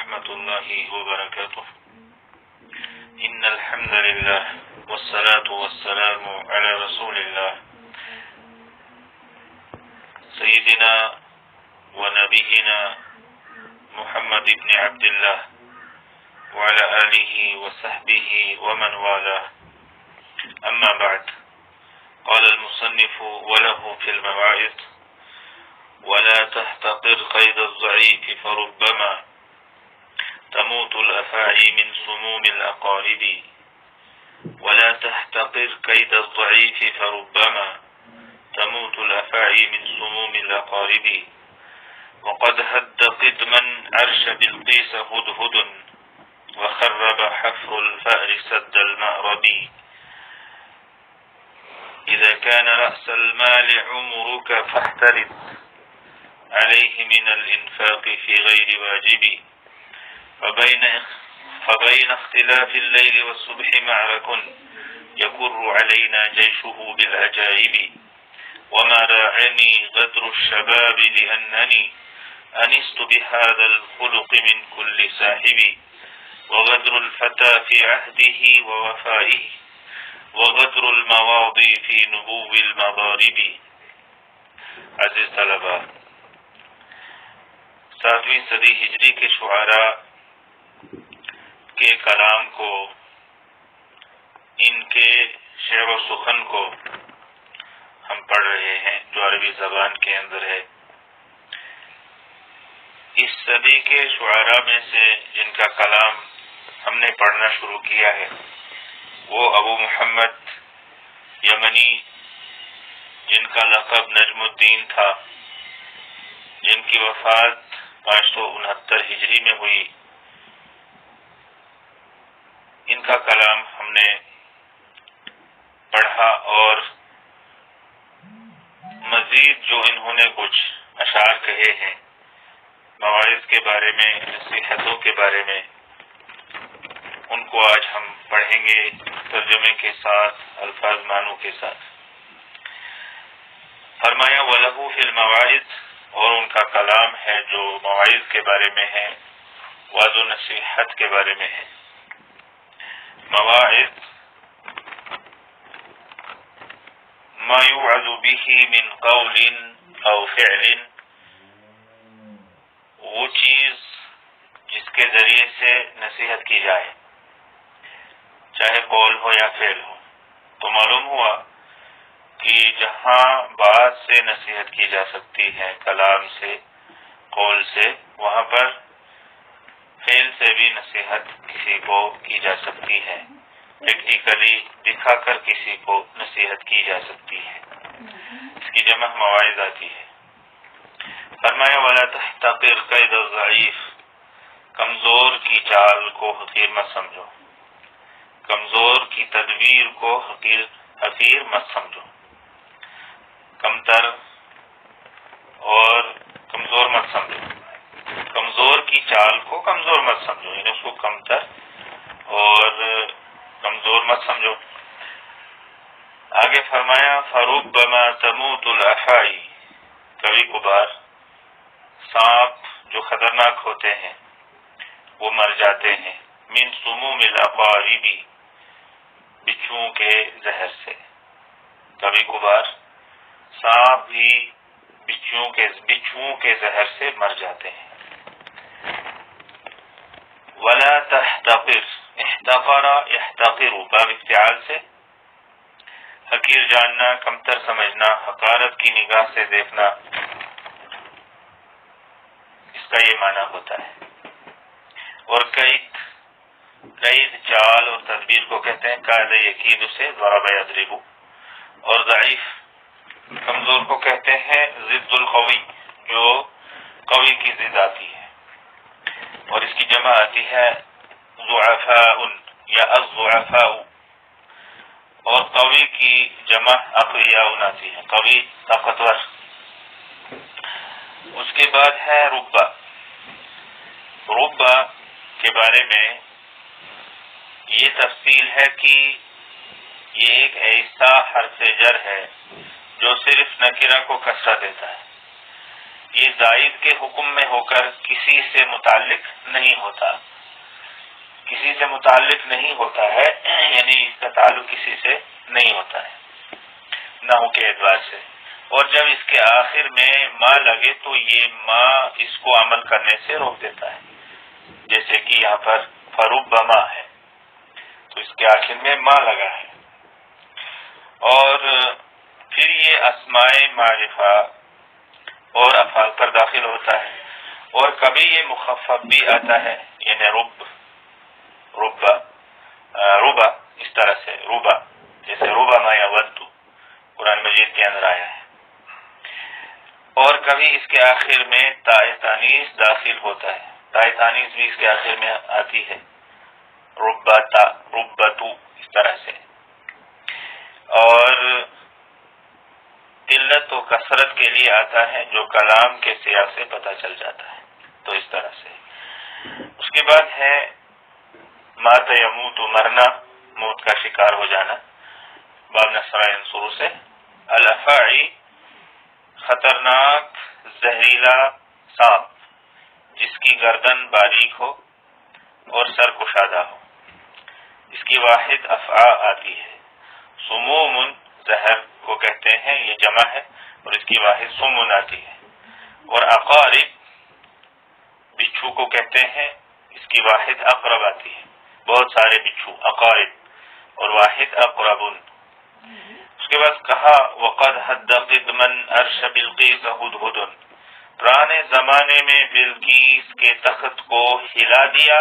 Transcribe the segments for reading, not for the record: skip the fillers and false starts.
ورحمة الله وبركاته. إن الحمد لله والصلاة والسلام على رسول الله سيدنا ونبينا محمد بن عبد الله وعلى آله وصحبه ومن والاه. أما بعد، قال المصنف وله في المواعظ: ولا تحتقر قيد الضعيف فربما تموت الأفاعي من سموم الأقارب. ولا تحتقر قيد الضعيف فربما تموت الأفاعي من سموم الأقارب. وقد هد قدما عرش بلقيس هدهد وخرب حفر الفأر سد المأرب. إذا كان رأس المال عمرك فاحترس عليه من الإنفاق في غير واجب. فبين اختلاف الليل والصبح معرك يكر علينا جيشه بالعجائب. وما راعني غدر الشباب لأنني أنست بهذا الخلق من كل ساحب. وغدر الفتى في عهده ووفائه وغدر المواضي في نبوء المضارب. عزیز طلباء، 7ویں صدی ہجری کے شعراء کے کلام کو، ان کے شعر و سخن کو ہم پڑھ رہے ہیں جو عربی زبان کے اندر ہے. اس صدی کے شعراء میں سے جن کا کلام ہم نے پڑھنا شروع کیا ہے وہ ابو محمد یمنی، جن کا لقب نجم الدین تھا، جن کی وفات 569 ہجری میں ہوئی. ان کا کلام ہم نے پڑھا اور مزید جو انہوں نے کچھ اشعار کہے ہیں مواعظ کے بارے میں، نصیحتوں کے بارے میں، ان کو آج ہم پڑھیں گے ترجمے کے ساتھ، الفاظ معنوں کے ساتھ. فرمایا وَلَهُ فِي الْمَوَاعِظِ، اور ان کا کلام ہے جو مواعظ کے بارے میں ہے، وعظ و نصیحت کے بارے میں ہے. مواعظ ما يوعظ به من قول او فعل، وہ چیز جس کے ذریعے سے نصیحت کی جائے، چاہے قول ہو یا فعل ہو. تو معلوم ہوا کہ جہاں بات سے نصیحت کی جا سکتی ہے، کلام سے، قول سے، وہاں پر فعل سے بھی نصیحت کسی کو کی جا سکتی ہے، پریکٹیکلی دکھا کر کسی کو نصیحت کی جا سکتی ہے. اس کی جمع مواعظ آتی ہے. فرمایا وَلَا تَحْتَقِرْ قَيْدَ الضَّعِيفِ، کمزور کی چال کو حقیر مت سمجھو، کمزور کی تدبیر کو حقیر مت سمجھو. کمتر اور کمزور مت سمجھو، کمزور کی چال کو کمزور مت سمجھو، یعنی اس کو کمتر اور کمزور مت سمجھو. آگے فرمایا فَرُبَّمَا تَمُوتُ الْأَفَاعِي، کبھی کبھار سانپ جو خطرناک ہوتے ہیں وہ مر جاتے ہیں، من سموم الأقارب، بچھوؤں کے زہر سے. کبھی کبھار سانپ بھی بچھوؤں کے زہر سے مر جاتے ہیں. ولا تحتقر، احتقر يحتقر، باب افتعال سے حقیر جاننا، کمتر سمجھنا، حقارت کی نگاہ سے دیکھنا، اس کا یہ معنی ہوتا ہے. اور قید چال اور تدبیر کو کہتے ہیں قاعدہ یقید سے ضرب یضرب. اور ضعیف، کمزور کو کہتے ہیں ضد القوی، جو قوی کی ضد آتی ہے. اور اس کی جمع آتی ہے ضعفاء یا الضعفاء. اور قوی کی جمع اقویاء آتی ہے، قوی طاقتور. اس کے بعد ہے ربا. ربا کے بارے میں یہ تفصیل ہے کہ یہ ایک ایسا حرف جر ہے جو صرف نکرہ کو کسرہ دیتا ہے، یہ زائد کے حکم میں ہو کر کسی سے متعلق نہیں ہوتا، کسی سے متعلق نہیں ہوتا ہے، یعنی اس کا تعلق کسی سے نہیں ہوتا ہے نحو کے اعتبار سے۔ اور جب اس کے آخر میں ما لگے تو یہ ما اس کو عمل کرنے سے روک دیتا ہے، جیسے کہ یہاں پر فربما ہے تو اس کے آخر میں ما لگا ہے۔ اور پھر یہ اسماء معرفہ اور افعال پر داخل ہوتا ہے، اور کبھی یہ مخفف بھی آتا ہے، یعنی ربا اس طرح سے ربا، جیسے ربا ما یودو قرآن مجید کے اندر آیا ہے۔ اور کبھی اس کے آخر میں تاء تانیث داخل ہوتا ہے، تاء تانیث بھی اس کے آخر میں آتی ہے، ربتا ربتو اس طرح سے۔ اور قلت و کثرت کے لیے آتا ہے جو کلام کے سیاق سے پتہ چل جاتا ہے، تو اس طرح سے۔ اس کے بعد ہے مات یموت، مرنا، موت کا شکار ہو جانا، باب نصر ینصر سے۔ الافاعی، خطرناک زہریلا سانپ جس کی گردن باریک ہو اور سر کشادہ ہو، اس کی واحد افعا آتی ہے۔ سموم، زہر کو کہتے ہیں، یہ جمع ہے اور اس کی واحد سمن آتی ہے۔ اور اقارب، بچھو کو کہتے ہیں، اس کی واحد اقرب آتی ہے، بہت سارے بچھو اقارب، اور واحد اقربن۔ اس کے بعد کہا وقد حد قدمن عرش بلقیس ہدہد، پرانے زمانے میں بلقیس کے تخت کو ہلا دیا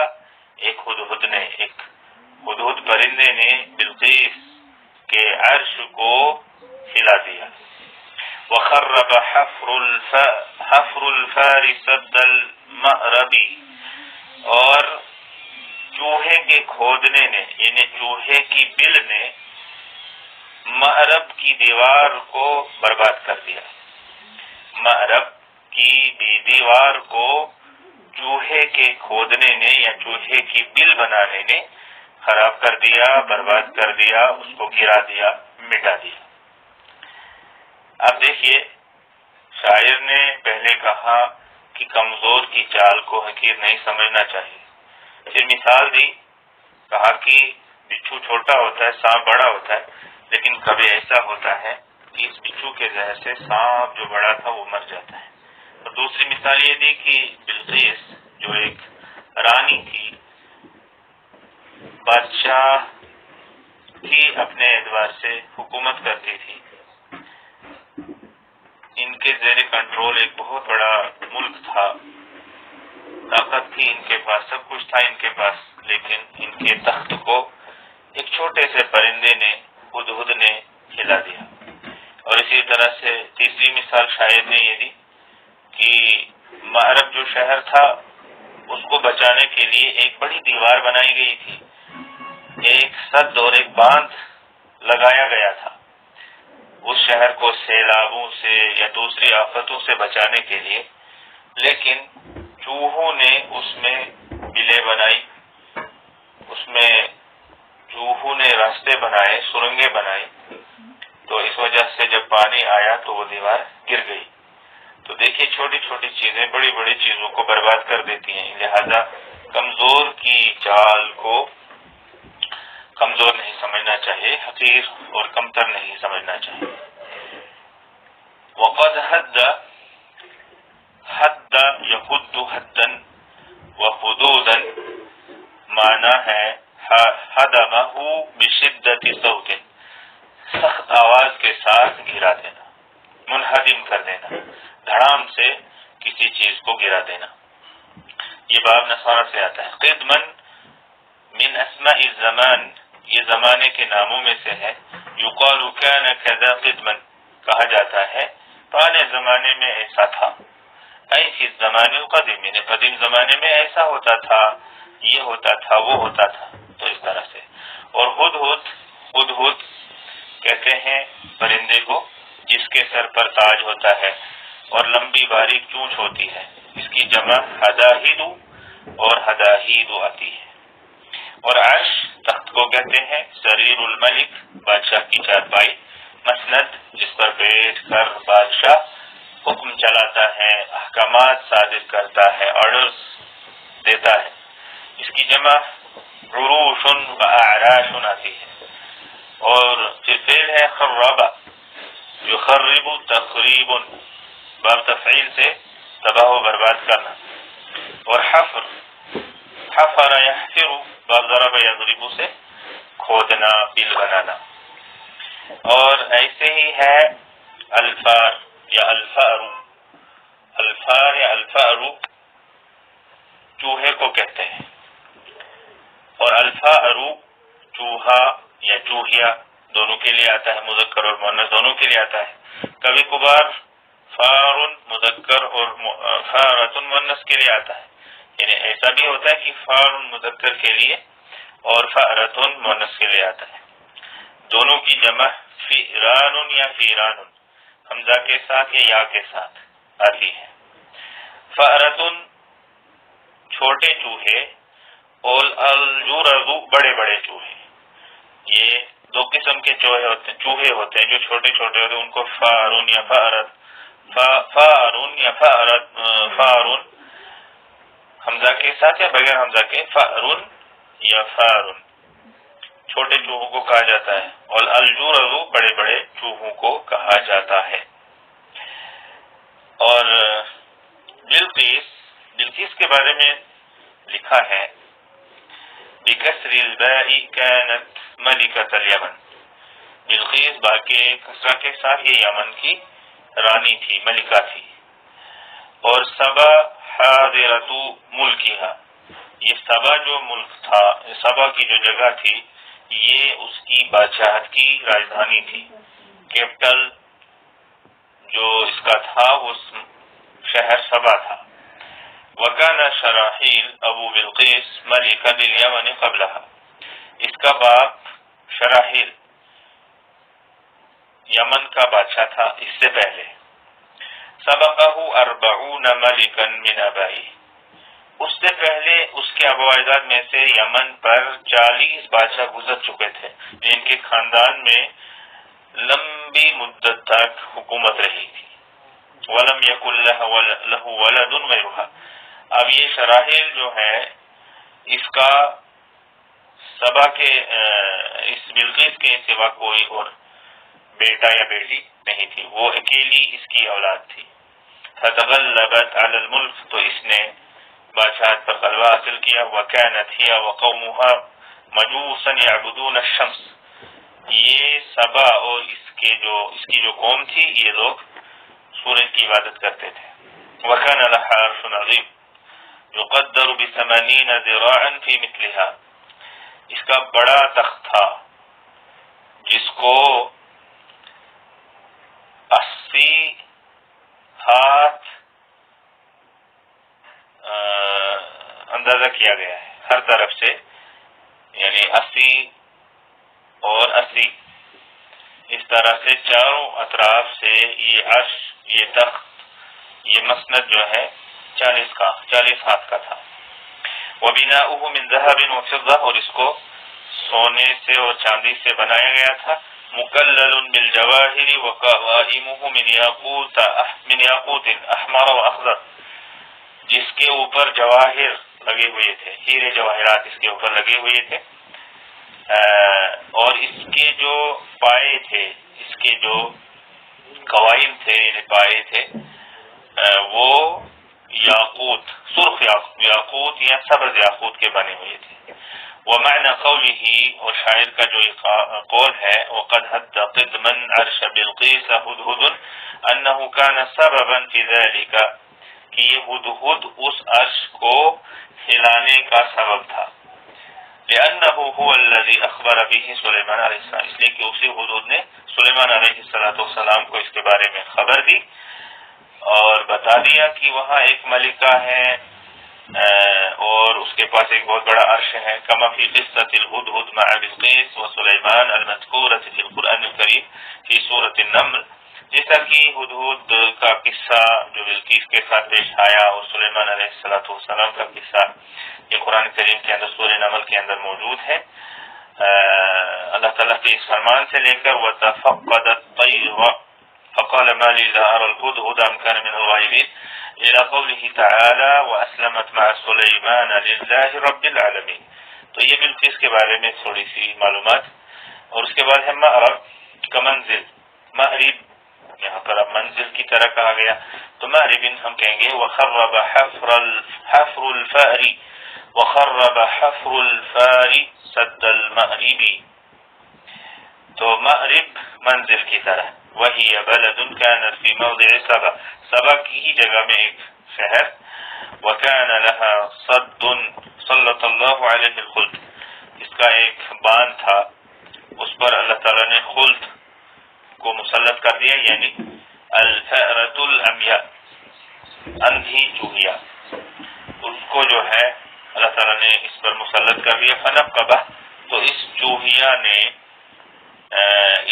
ایک ہدہد نے، ایک ہدہد پرندے نے بلقیس کے عرش کو ہلا دیا۔ وخرب حفر الفارس المأربی، اور چوہے کے کھودنے نے، یعنی چوہے کی بل نے مأرب کی دیوار کو برباد کر دیا۔ مأرب کی بھی دیوار کو چوہے کے کھودنے نے یا چوہے کی بل بنانے نے خراب کر دیا، برباد کر دیا، اس کو گرا دیا، مٹا دیا۔ اب دیکھیے، شاعر نے پہلے کہا کہ کمزور کی چال کو حقیر نہیں سمجھنا چاہیے، پھر مثال دی، کہا کہ بچھو چھوٹا ہوتا ہے، سانپ بڑا ہوتا ہے، لیکن کبھی ایسا ہوتا ہے کہ اس بچھو کے زہر سے سانپ جو بڑا تھا وہ مر جاتا ہے۔ اور دوسری مثال یہ دی کہ بلقیس جو ایک رانی تھی، بادشاہ تھی، اپنے اعتبار سے حکومت کرتی تھی، ان کے زیر کنٹرول ایک بہت بڑا ملک تھا، طاقت تھی ان کے پاس، سب کچھ تھا ان کے پاس، لیکن ان کے تخت کو ایک چھوٹے سے پرندے نے، ہدہد نے ہلا دیا۔ اور اسی طرح سے تیسری مثال شاعر نے یہ دی کہ مأرب جو شہر تھا اس کو بچانے کے لیے ایک بڑی دیوار بنائی گئی تھی، ایک سد اور ایک باندھ لگایا گیا تھا اس شہر کو سیلابوں سے یا دوسری آفتوں سے بچانے کے لیے، لیکن چوہوں نے اس میں بلیں بنائی، اس میں چوہوں نے راستے بنائے، سرنگیں بنائی، تو اس وجہ سے جب پانی آیا تو وہ دیوار گر گئی۔ تو دیکھیے، چھوٹی چھوٹی چیزیں بڑی بڑی چیزوں کو برباد کر دیتی ہیں، لہذا کمزور کی چال کو کمزور نہیں سمجھنا چاہیے، حقیر اور کمتر نہیں سمجھنا چاہیے۔ وقد حد یحد حدا وحدودا، معنی ہے حدمہ بشدت صوت، سخت آواز کے ساتھ گرا دینا، منہدم کر دینا، دھڑام سے کسی چیز کو گرا دینا۔ یہ باب نصارہ سے آتا ہے۔ قدمن من اسماء الزمان، یہ زمانے کے ناموں میں سے ہے۔ یقال کان کذا قدمن، کہا جاتا ہے پرانے زمانے میں ایسا تھا، اے فی الزمان القدیم، یعنی قدیم زمانے میں ایسا ہوتا تھا، یہ ہوتا تھا، وہ ہوتا تھا، تو اس طرح سے۔ اور ہدہد کہتے ہیں پرندے کو جس کے سر پر تاج ہوتا ہے اور لمبی باریک چونچ ہوتی ہے، اس کی جمع ہداہد اور ہداہید آتی ہے۔ اور عرش تخت کو کہتے ہیں، سریر الملک بادشاہ کی چارپائی، مسند جس پر بیٹھ کر بادشاہ حکم چلاتا ہے، احکامات صادر کرتا ہے، آرڈرز دیتا ہے. اس کی جمع عروش و اعراش آتی ہے. اور پھر فعل ہے خربہ، یخرب تخریب، باب تفعیل سے تباہ و برباد کرنا. اور حفر، حفر یحفر، باب ضرب یضرب سے کھودنا، بل بنانا. اور ایسے ہی ہے الفار یا الفار، الفار یا الفار چوہے کو کہتے ہیں. اور الفار چوہا یا چوہیا دونوں کے لیے آتا ہے، مذکر اور مؤنث دونوں کے لیے آتا ہے. کبھی کبھار فار مذکر اور فارۃ مؤنث کے لیے آتا ہے. یعنی ایسا بھی ہوتا ہے کہ فار مذکر کے لیے اور فارۃ مؤنث کے لیے آتا ہے. دونوں کی جمع فئران یا فیران، حمزہ کے ساتھ یا یا کے ساتھ آتی ہے. فأرۃ چھوٹے چوہے، اور الجرذ بڑے بڑے چوہے. یہ دو قسم کے چوہے ہوتے ہیں جو چھوٹے چھوٹے ہوتے ہیں، ان کو فارون یا فارت، فارون یا فارت، فارون حمزہ کے ساتھ یا بغیر حمزہ کے، فارون یا فارون چھوٹے چوہوں کو کہا جاتا ہے. اور الجرذ بڑے بڑے چوہوں کو کہا جاتا ہے. اور بلقیس کے بارے میں لکھا ہے بکسر الباء كانت ملکۃ الیمن. بلقیس با کے کسرہ کے ساتھ یہ یمن کی رانی تھی، ملکہ تھی. اور سبا حاضرۃ ملکہا، یہ سبا جو ملک تھا، سبا کی جو جگہ تھی، یہ اس کی بادشاہت کی راجدھانی تھی. کیپٹل جو اس کا تھا وہ شہر سبا تھا. وکان شراحیل ابو بلقیس ملکا للیمن قبلہا، اس کا باپ شراحیل یمن کا بادشاہ تھا اس سے پہلے. سبقہ 40 ملکا من آبائہ، اس سے پہلے اس کے ابا اجداد میں سے یمن پر 40 بادشاہ گزر چکے تھے جن کے خاندان میں لمبی مدت تک حکومت رہی تھی. ولم یکن لہ ولد غیرہا، اب یہ شراحیل جو ہے اس کا سبا کے اس بلقیس کے سوا کوئی اور بیٹا یا بیٹی نہیں تھی، وہ اکیلی اس کی اولاد تھی. فتغلبت علی الملک، تو اس نے بادشاہت پر غلبہ حاصل کیا. وکانت ہی وقومها مجوسا یعبدون الشمس، یہ سبا اور اس کی جو قوم تھی یہ لوگ سورج کی عبادت کرتے تھے. وکان لها عرش عظیم یقدر ب80 ذراعا فی مثلها، اس کا بڑا تخت تھا جس کو 80 ہاتھ اندازہ کیا گیا ہے ہر طرف سے، یعنی 80 اور 80 اس طرح سے چاروں اطراف سے یہ عرش، یہ تخت، یہ مسند جو ہے 40 ہاتھ کا تھا. وبناؤہ من ذهب وفضہ، اور اس کو سونے سے اور چاندی سے بنایا گیا تھا. مکلل بالجواہر وقوائمہ من یاقوت احمر واخضر، جس کے اوپر جواہر لگے ہوئے تھے، ہیرے جواہرات اس کے اوپر لگے ہوئے تھے. اور اس کے جو پائے تھے، اس کے جو قوائم تھے یعنی پائے تھے، وہ یاقوت، سرخ یاقوت یا سبز یاقوت کے بنے ہوئے تھے. ومعنى قوله، اور شاعر کا جو قول ہے، وقد هد قدما عرش بلقیس هدهد انه كان سببا في ذلك، کہ یہ ہدہد اس عرش کو ہلانے کا سبب تھا. لأنه هو الذي أخبر به سلیمان علیہ السلام، اس لیے کہ اسی ہدہد نے سلیمان علیہ السلام کو اس کے بارے میں خبر دی اور بتا دیا کہ وہاں ایک ملکہ ہے اور اس کے پاس ایک بہت بڑا عرش ہے. کما فی قصۃ الہدہد مع بلقیس و سلیمان المذکورۃ فی القرآن الکریم فی سورۃ النمل، جیسا کہ ہدہد کا قصہ جو بلقیس کے ساتھ پیش آیا اور سلیمان علیہ السلام کا قصہ یہ قرآن کریم کے اندر سورہ نمل کے اندر موجود ہے. اللہ تعالیٰ کے اس فرمان سے لے کر وَتَفَقَّدَ الطَّيْرَ فقال ما لي لا أرى الهدهد أم كان من الغائبين إلى قوله تعالى وأسلمت مع سليمان لله رب العالمين. تو یہ بلقیس کے بارے میں تھوڑی سی معلومات. اور اس کے بعد ہے مأرب کا منزل. مأرب یہاں پر اب منزل کی طرح کہا گیا تو مأرب ہم کہیں گے وخرب حفر الفأر وخرب حفر الفار سد المأرب. تو مأرب منزل کی طرح. وہی بلد كانت في موضع سبا، سبا کی ہی جگہ میں ایک شہر. وكان لها صد سلط اللہ علیہ الخلد، اس کا ایک باندھ تھا، اس پر اللہ تعالیٰ نے خلد کو مسلط کر دیا، یعنی الفأرۃ العمیاء، اندھی چوہیا، اس کو جو ہے اللہ تعالیٰ نے اس پر مسلط کر دیا. فنقبہ، تو اس چوہیا نے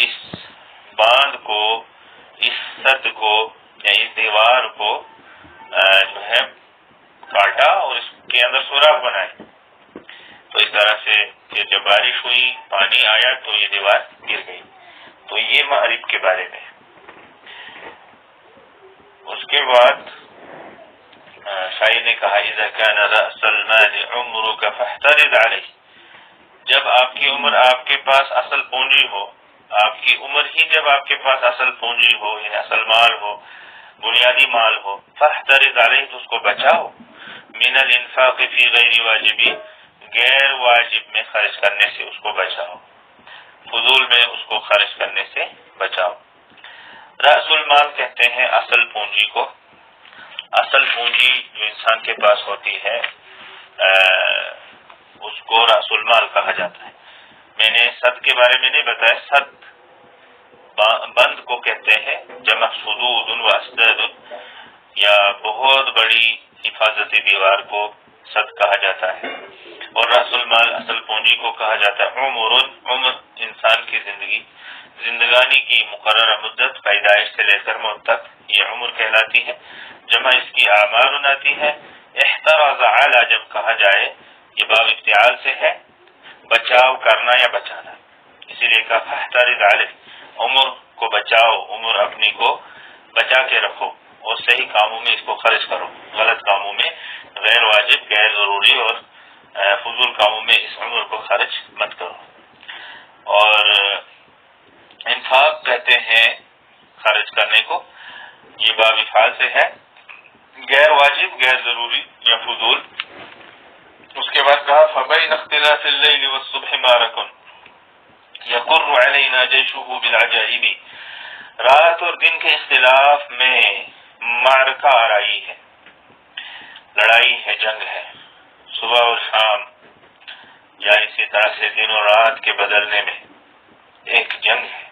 اس باندھ کو، اس سد کو یا اس دیوار کو جو ہے کاٹا اور اس کے اندر سوراخ بنائے. تو اس طرح سے کہ جب بارش ہوئی، پانی آیا تو یہ دیوار گر گئی. تو یہ مأرب کے بارے میں. اس کے بعد شاعر نے کہا اذا كان رأس المال عمرك فاحترز عليه، جب آپ کی عمر آپ کے پاس اصل پونجی ہو، آپ کی عمر ہی جب آپ کے پاس اصل پونجی ہو، یعنی اصل مال ہو، بنیادی مال ہو، فاحترز علیہ، تو اس کو بچاؤ. من الانفاق فی غیر واجبی، غیر واجب میں خرچ کرنے سے اس کو بچاؤ، فضول میں اس کو خرچ کرنے سے بچاؤ. رأس المال کہتے ہیں اصل پونجی کو. اصل پونجی جو انسان کے پاس ہوتی ہے اس کو رأس المال کہا جاتا ہے. میں نے سد کے بارے میں نہیں بتایا، سد بند کو کہتے ہیں، جمع سدود و اسداد، یا بہت بڑی حفاظتی دیوار کو سد کہا جاتا ہے. اور رأس المال اصل پونجی کو کہا جاتا ہے. عمر انسان کی زندگانی کی مقررہ مدت، پیدائش سے لے کر موت تک، یہ عمر کہلاتی ہے. جمع اس کی اعمار آتی ہے. احترز علی جب کہا جائے، یہ باب افتعال سے ہے، بچاؤ کرنا یا بچانا، اسی لیے کہا فاحترز علی، عمر کو بچاؤ، عمر اپنی کو بچا کے رکھو اور صحیح کاموں میں اس کو خرچ کرو، غلط کاموں میں، غیر واجب، غیر ضروری اور فضول کاموں میں اس عمر کو خرچ مت کرو. اور انفاق کہتے ہیں خرچ کرنے کو، یہ باب افعال سے ہے، غیر واجب، غیر ضروری یا فضول. اس کے بعد کہا فبین اختلاف اللیل والصبح معرکن یقر علینا جیشہ بالعجائب، رات اور دن کے اختلاف میں معرکہ آرائی ہے، لڑائی ہے، جنگ ہے. صبح اور شام یا اسی طرح سے دن اور رات کے بدلنے میں ایک جنگ ہے.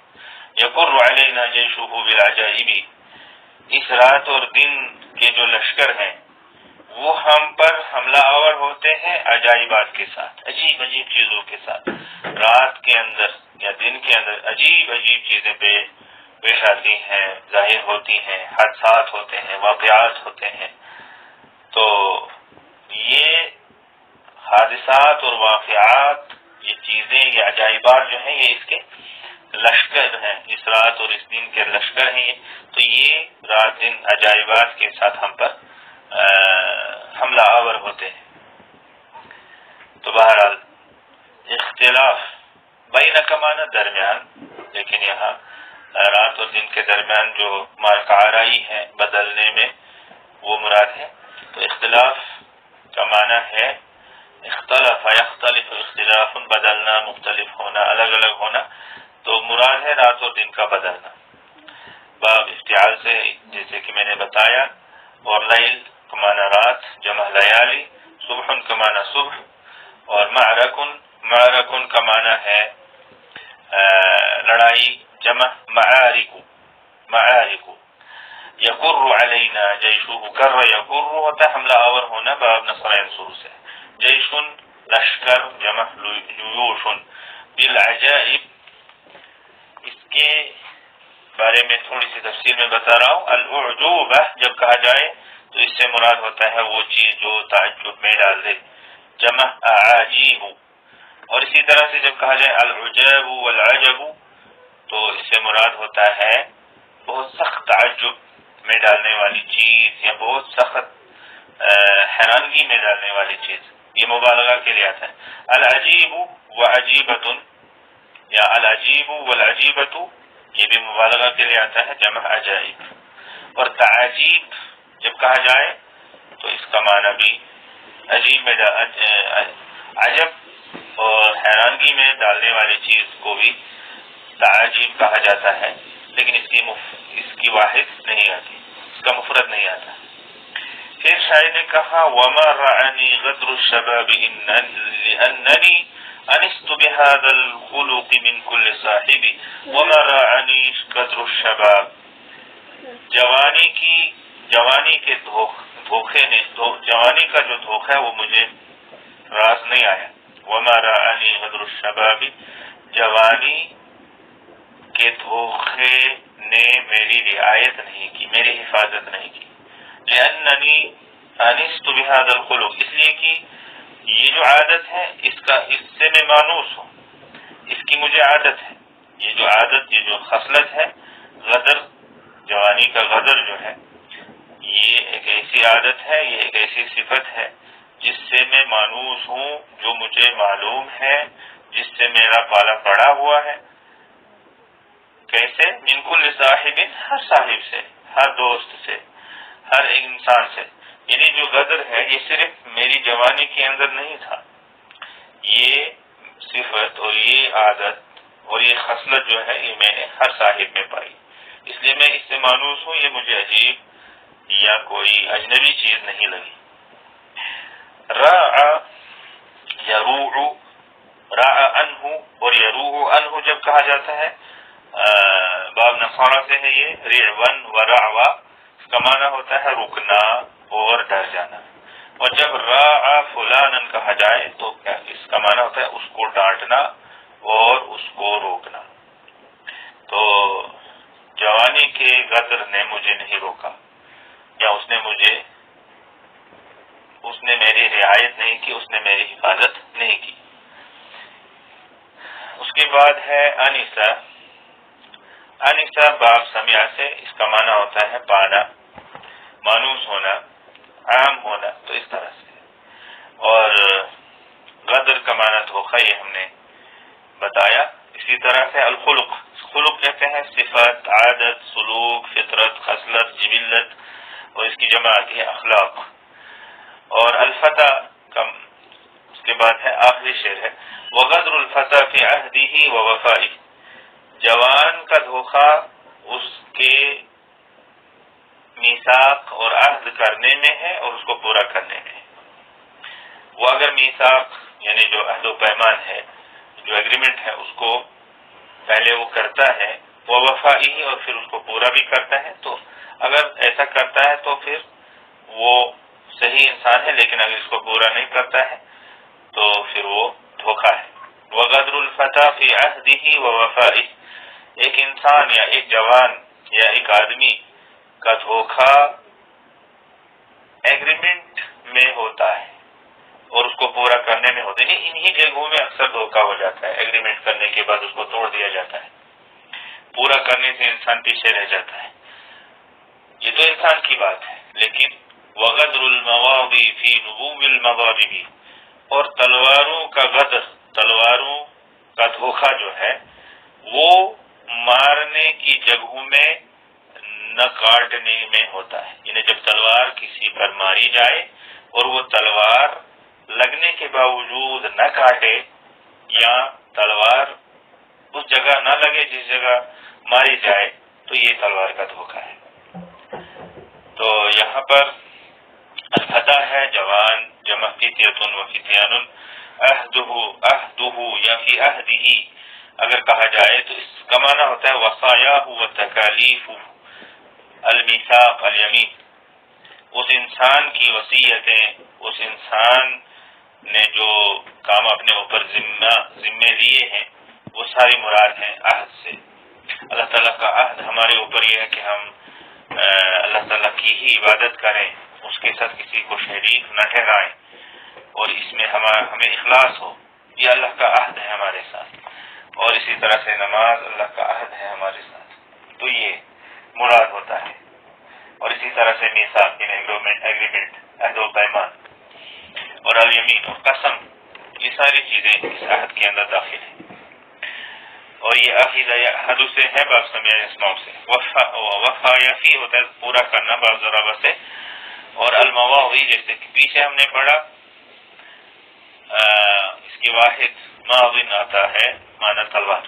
یقر علینا جیشہ بالعجائب، اس رات اور دن کے جو لشکر ہیں وہ ہم پر حملہ آور ہوتے ہیں عجائبات کے ساتھ، عجیب عجیب چیزوں کے ساتھ. رات کے اندر یا دن کے اندر عجیب عجیب چیزیں پیش آتی ہیں، ظاہر ہوتی ہیں، حادثات ہوتے ہیں، واقعات ہوتے ہیں. تو یہ حادثات اور واقعات، یہ چیزیں، یہ عجائبات جو ہیں، یہ اس کے لشکر ہیں، اس رات اور اس دن کے لشکر ہیں. تو یہ رات دن عجائبات کے ساتھ ہم پر حملہ آور ہوتے ہیں. تو بہرحال اختلاف بین کا معنی درمیان، لیکن یہاں رات اور دن کے درمیان جو معرکہ آرائی ہے بدلنے میں وہ مراد ہے. تو اختلاف کا معنی ہے اختلف یختلف، اختلاف بدلنا، مختلف ہونا، الگ الگ ہونا. تو مراد ہے رات اور دن کا بدلنا. باب افتعال سے جیسے کہ میں نے بتایا. اور لیل کا معنی رات، جمع لیالی. صبح کا معنی صبح. اور معرکن کا معنی ہے لڑائی، جمع معارک. یقر علینا جیشہ، کر یقر ہوتا حملہ آور ہونا، باب نصر ینصر سے. جیشن لشکر، جمع جیوشن. بالعجائب، اس کے بارے میں تھوڑی سی تفصیل میں بتا رہا ہوں. الاعجوبہ جب کہا جائے تو اس سے مراد ہوتا ہے وہ چیز جو تعجب میں ڈال دے، جمع اعاجیب. اور اسی طرح سے جب کہا جائے العجاب والعجب تو اس سے مراد ہوتا ہے بہت سخت تعجب میں ڈالنے والی چیز یا بہت سخت حیرانگی میں ڈالنے والی چیز، یہ مبالغہ کے لیے آتا ہے. العجیب وعجیبۃ یا العجیب والعجیبۃ، یہ بھی مبالغہ کے لیے آتا ہے، جمع عجائب. اور تعجیب جب کہا جائے تو اس کا معنی بھی عجیب میں عجب اور حیرانگی میں ڈالنے والی چیز کو بھی تعجیب کہا جاتا ہے، لیکن اس کی واحد نہیں آتی، اس کا مفرد نہیں آتا. پھر شاعر نے کہا وما رعنی غدر الشباب لأننی انست بهذا الخلق من كل صاحب. وما رعنی غدر الشباب، جوانی کے دھوکے نے، جوانی کا جو دھوکہ ہے وہ مجھے راس نہیں آیا. وما رعنی غدر الشباب، جوانی کے دھوکے نے میری رعایت نہیں کی، میری حفاظت نہیں کی. لأننی انست بهذا الخلق، اس لیے کہ یہ جو عادت ہے اس سے میں مانوس ہوں، اس کی مجھے عادت ہے. یہ جو عادت، یہ جو خصلت ہے غدر، جوانی کا غدر جو ہے، یہ ایک ایسی عادت ہے، یہ ایک ایسی صفت ہے جس سے میں مانوس ہوں، جو مجھے معلوم ہے، جس سے میرا پالا پڑا ہوا ہے. کیسے؟ من کل صاحب، ہر صاحب سے، ہر دوست سے، ہر انسان سے. یعنی جو غدر ہے یہ صرف میری جوانی کے اندر نہیں تھا، یہ صفت اور یہ عادت اور یہ خصلت جو ہے یہ میں نے ہر صاحب میں پائی، اس لیے میں اس سے مانوس ہوں. یہ مجھے عجیب یا کوئی اجنبی چیز نہیں لگی. راع یروع، راع عنہ اور یروع عنہ جب کہا جاتا ہے باب نصارہ سے ہے یہ، رعون و رعوا، اس کا معنی ہوتا ہے رکنا اور ڈر جانا. اور جب راع فلانا کہا جائے تو کیا اس کا معنی ہوتا ہے اس کو ڈانٹنا اور اس کو روکنا. تو جوانی کے غدر نے مجھے نہیں روکا، یا اس نے میری رعایت نہیں کی، اس نے میری حفاظت نہیں کی. اس کے بعد ہے انسا. انسا باب سمع سے، اس کا معنی ہوتا ہے پانا، مانوس ہونا، عام ہونا. تو اس طرح سے. اور غدر کا معنی دھوکہ، یہ ہم نے بتایا. اسی طرح سے الخلق، خلق کہتے ہیں صفت، عادت، سلوک، فطرت، خصلت، جبلت، اور اس کی جمع آتی ہے اخلاق. اور الفتى کم اس کے بعد ہے آخری شعر ہے وغدر الفتى فی عہدہ ووفائہ. جوان کا دھوکہ اس کے میثاق اور عہد کرنے میں ہے اور اس کو پورا کرنے میں ہے. وہ اگر میثاق یعنی جو عہد و پیمان ہے، جو ایگریمنٹ ہے، اس کو پہلے وہ کرتا ہے، وہ وفائی اور پھر اس کو پورا بھی کرتا ہے، تو اگر ایسا کرتا ہے تو پھر وہ صحیح انسان ہے. لیکن اگر اس کو پورا نہیں کرتا ہے تو پھر وہ دھوکہ ہے. وغدر الفتى فی عہدہ ووفائہ، ایک انسان یا ایک جوان یا ایک آدمی کا دھوکہ ایگریمنٹ میں ہوتا ہے اور اس کو پورا کرنے میں ہوتا ہے. انہی جگہوں میں اکثر دھوکہ ہو جاتا ہے، ایگریمنٹ کرنے کے بعد اس کو توڑ دیا جاتا ہے، پورا کرنے سے انسان پیچھے رہ جاتا ہے. یہ تو انسان کی بات ہے. لیکن وغدر المواضع فی نبوب المضارب، اور تلواروں کا غدر، تلواروں کا دھوکہ جو ہے وہ مارنے کی جگہوں میں نہ کاٹنے میں ہوتا ہے. یعنی جب تلوار کسی پر ماری جائے اور وہ تلوار لگنے کے باوجود نہ کاٹے یا تلوار اس جگہ نہ لگے جس جگہ ماری جائے، تو یہ تلوار کا دھوکہ ہے. تو یہاں پر الفتى ہے جوان، جمع فتیۃ و فتیان. عہدہ یا فی عہدہ اگر کہا جائے تو اس کا معنی ہوتا ہے وصایاہ و تکالیف المیثاق الیمین. اس انسان کی وصیتیں، اس انسان نے جو کام اپنے اوپر ذمے لیے ہیں وہ ساری مراد ہیں عہد سے. اللہ تعالیٰ کا عہد ہمارے اوپر یہ ہے کہ ہم اللہ تعالیٰ کی ہی عبادت کریں، اس کے ساتھ کسی کو شریک نہ ٹھہرائیں، اور اس میں ہمیں اخلاص ہو. یہ اللہ کا عہد ہے ہمارے ساتھ. اور اسی طرح سے نماز اللہ کا عہد ہے ہمارے ساتھ. تو یہ مراد ہوتا ہے، اور اسی طرح سے میثاق ایگریمنٹ، عہد و پیمان، اور الیمین اور قسم، یہ ساری چیزیں اس عہد کے اندر داخل ہیں. اور یہ اخذ یعہد سے ہے باب سمع اسماء سے. وفا یفی ہوتا ہے پورا کرنا باب ضربہ سے. اور المواضی جیسے کہ پیچھے ہم نے پڑھا، اس کی واحد ماضٍ آتا ہے معنی تلوار،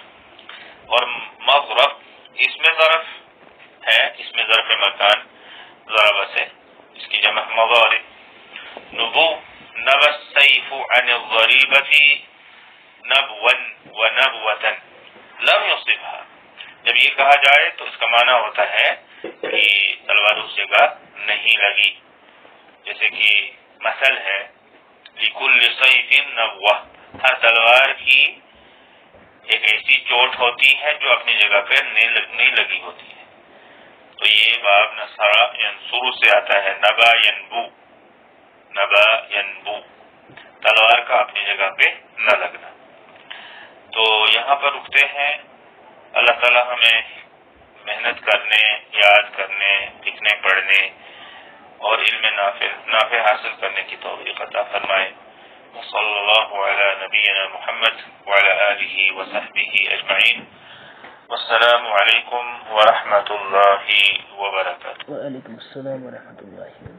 اور مضرب اس میں ظرف ہے، اس میں ظرف مکان ضربہ سے، اس کی جمع مضارب. نبو نبى السيف عن الضريبة نبوا ونبوة لم يصبها. جب یہ کہا جائے تو اس کا معنی ہوتا ہے کہ تلوار اس جگہ نہیں لگی. جیسے کہ مثل ہے لكل سيف نبوة، ہر تلوار کی ایک ایسی چوٹ ہوتی ہے جو اپنی جگہ پہ نہیں لگی ہوتی ہے. تو یہ باب نصرہ ینصر سے آتا ہے، نبا ینبو، نبا ینبو، تلوار کا اپنی جگہ پہ نہ لگنا. تو یہاں پر رکتے ہیں. اللہ تعالی ہمیں محنت کرنے، یاد کرنے، لکھنے پڑھنے اور علم نافع حاصل کرنے کی توفیق عطا فرمائے. وصلی اللہ علی نبینا محمد وعلی آلہ وصحبہ اجمعین. والسلام علیکم ورحمۃ اللہ وبرکاتہ. وعلیکم السلام ورحمۃ اللہ.